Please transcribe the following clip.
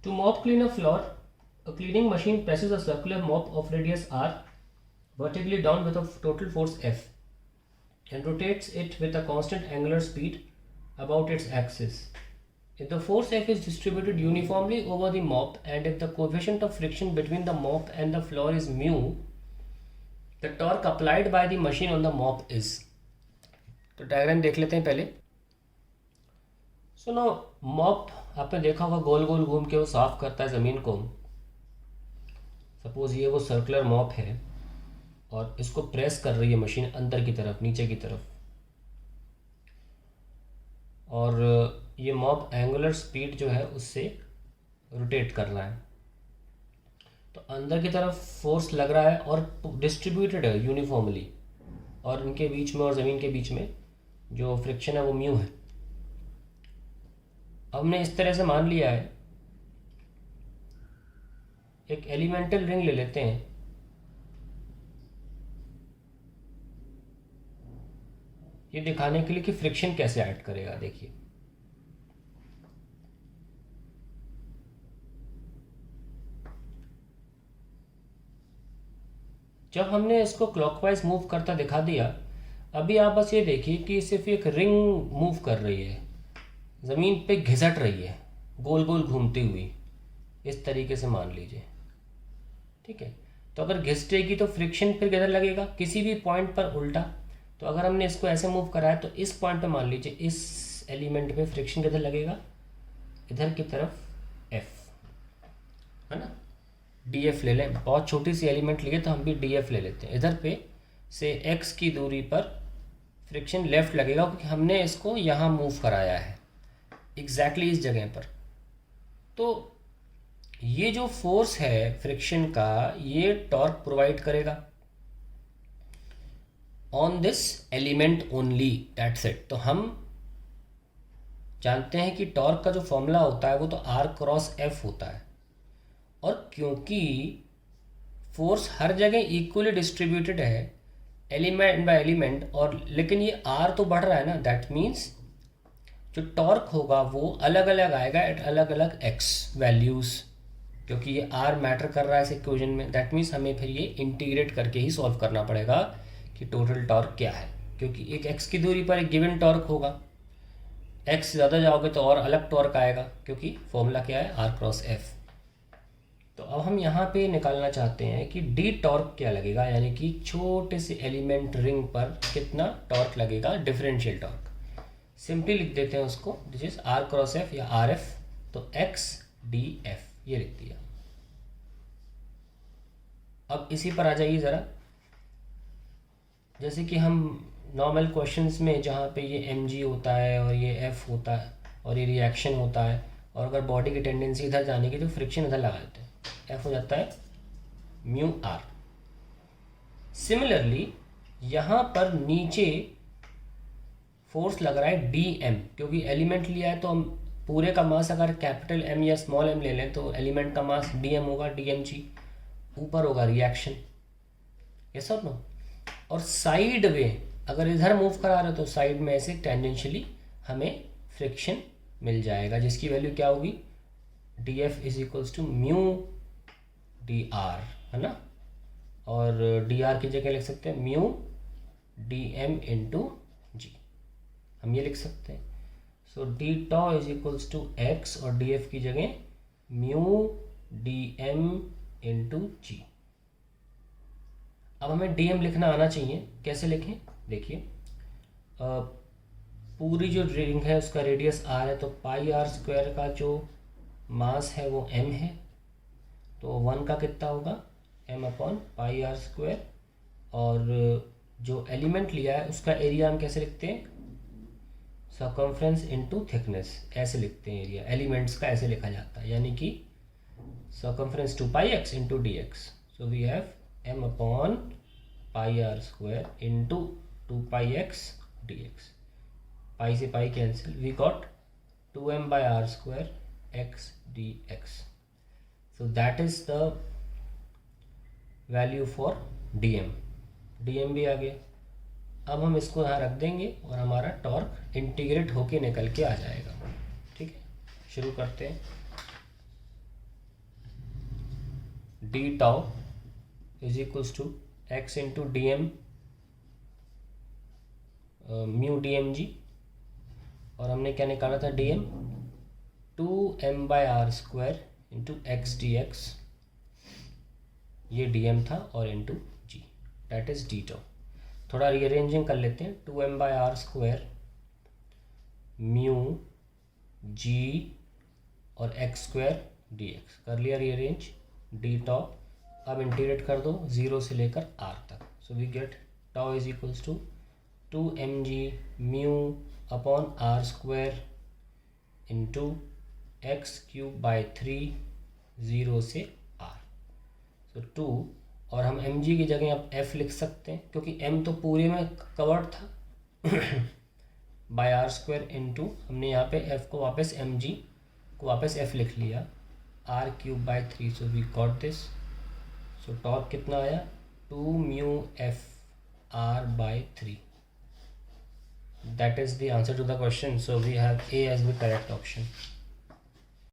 To mop clean a floor, a cleaning machine presses a circular mop of radius r vertically down with a total force F and rotates it with a constant angular speed about its axis. If the force F is distributed uniformly over the mop and if the coefficient of friction between the mop and the floor is mu, the torque applied by the machine on the mop is. तो diagram देख लेते हैं पहले. So no mop आपने देखा होगा गोल गोल घूम के वो साफ करता है ज़मीन को. सपोज ये वो सर्कुलर मॉप है और इसको प्रेस कर रही है मशीन अंदर की तरफ, नीचे की तरफ, और ये मॉप एंगुलर स्पीड जो है उससे रोटेट कर रहा है. तो अंदर की तरफ फोर्स लग रहा है और डिस्ट्रीब्यूटेड है यूनिफॉर्मली, और इनके बीच में और ज़मीन के बीच में जो फ्रिक्शन है वो म्यू है. अब हमने इस तरह से मान लिया है, एक एलिमेंटल रिंग ले लेते हैं. ये दिखाने के लिए कि फ्रिक्शन कैसे ऐड करेगा. देखिए जब हमने इसको क्लॉकवाइज मूव करता दिखा दिया, अभी आप बस ये देखिए कि सिर्फ एक रिंग मूव कर रही है, ज़मीन पे घिसट रही है गोल गोल घूमती हुई, इस तरीके से मान लीजिए. ठीक है, तो अगर घिसटेगी तो फ्रिक्शन फिर किधर लगेगा, किसी भी पॉइंट पर उल्टा. तो अगर हमने इसको ऐसे मूव करा है तो इस पॉइंट पे मान लीजिए इस एलिमेंट पे फ्रिक्शन किधर लगेगा, इधर की तरफ F, है ना. DF ले लें, बहुत छोटी सी एलिमेंट लिए तो हम भी DF ले लेते हैं. इधर पे से x की दूरी पर फ्रिक्शन लेफ्ट लगेगा क्योंकि हमने इसको यहाँ मूव कराया है एग्जैक्टली इस जगह पर. तो ये जो फोर्स है फ्रिक्शन का, ये टॉर्क प्रोवाइड करेगा on this element only, that's it. तो हम जानते हैं कि टॉर्क का जो फॉर्मूला होता है वो तो R क्रॉस F होता है, और क्योंकि फोर्स हर जगह इक्वली डिस्ट्रीब्यूटेड है एलिमेंट बाय एलिमेंट, और लेकिन ये R तो बढ़ रहा है ना, दैट मीन्स जो टॉर्क होगा वो अलग अलग आएगा एट अलग अलग x वैल्यूज़, क्योंकि ये R मैटर कर रहा है इस इक्वेशन में. दैट मीन्स हमें फिर ये इंटीग्रेट करके ही सॉल्व करना पड़ेगा कि टोटल टॉर्क क्या है, क्योंकि एक x की दूरी पर एक गिवन टॉर्क होगा, x ज़्यादा जाओगे तो और अलग टॉर्क आएगा, क्योंकि फॉर्मूला क्या है R क्रॉस F. तो अब हम यहाँ पे निकालना चाहते हैं कि डी टॉर्क क्या लगेगा, यानी कि छोटे से एलिमेंट रिंग पर कितना टॉर्क लगेगा, डिफरेंशियल टॉर्क. सिंपली लिख देते हैं उसको, this is R cross F या RF, तो x dF ये लिख दिया. अब इसी पर आ जाइए ज़रा. जैसे कि हम नॉर्मल क्वेश्चंस में जहाँ पे ये mg होता है और ये F होता है और ये रिएक्शन होता है, और अगर बॉडी की टेंडेंसी इधर जाने की तो फ्रिक्शन इधर लगा देते हैं, F हो जाता है म्यू R. सिमिलरली यहाँ पर नीचे फोर्स लग रहा है dm, क्योंकि एलिमेंट लिया है तो हम पूरे का मास अगर कैपिटल M या स्मॉल m ले लें तो एलिमेंट का मास dm होगा, dmg. ऊपर होगा रिएक्शन, यस और नो. और साइड वे अगर इधर मूव करा रहे हो तो साइड में ऐसे टेंजेंशियली हमें फ्रिक्शन मिल जाएगा, जिसकी वैल्यू क्या होगी, dF is equals to mu dr, है ना. और dr की जगह लिख सकते हैं म्यू dm इंटू जी, हम ये लिख सकते हैं. So D tau is equals to x और dF की जगह म्यू dm इंटू जी. अब हमें dm लिखना आना चाहिए, कैसे लिखें देखिए. पूरी जो रिंग है उसका रेडियस r है, तो पाई r स्क्वायर का जो मास है वो m है, तो 1 का कितना होगा m upon pi r square. और जो एलिमेंट लिया है उसका एरिया हम कैसे लिखते हैं, सर्कमफ्रेंस इनटू थिकनेस, ऐसे लिखते हैं एरिया. एलिमेंट्स का ऐसे लिखा जाता है, यानी कि circumference 2πx into dx. So we have m upon pi r square into 2πx dx. Pi से pi cancel, we got 2m by r square x dx. So that is the value for dm. dm भी आ गया. अब हम इसको यहाँ रख देंगे और हमारा टॉर्क इंटीग्रेट होके निकल के आ जाएगा. ठीक है, शुरू करते हैं. D tau is equals to x into d m mu d m g, और हमने क्या निकाला था d m 2m/r² into x d x, ये डी एम था, और into g, that is d tau. थोड़ा रीअरेंजिंग कर लेते हैं, 2m/r² म्यू जी और x² dx कर लिया रीअरेंज, डी टाउ। अब इंटीग्रेट कर दो 0 से लेकर r तक, so we get tau is equals to 2mg mu upon r² into x³ 0 से r, सो 2, और हम mg की जगह अब f लिख सकते हैं क्योंकि m तो पूरे में कवर्ड था बाय r² इंटू हमने यहाँ पे f को वापस mg को वापस f लिख लिया r³/3, so we got this. So torque कितना आया 2μf r/3, that is the answer to the question, so we have A as the correct option.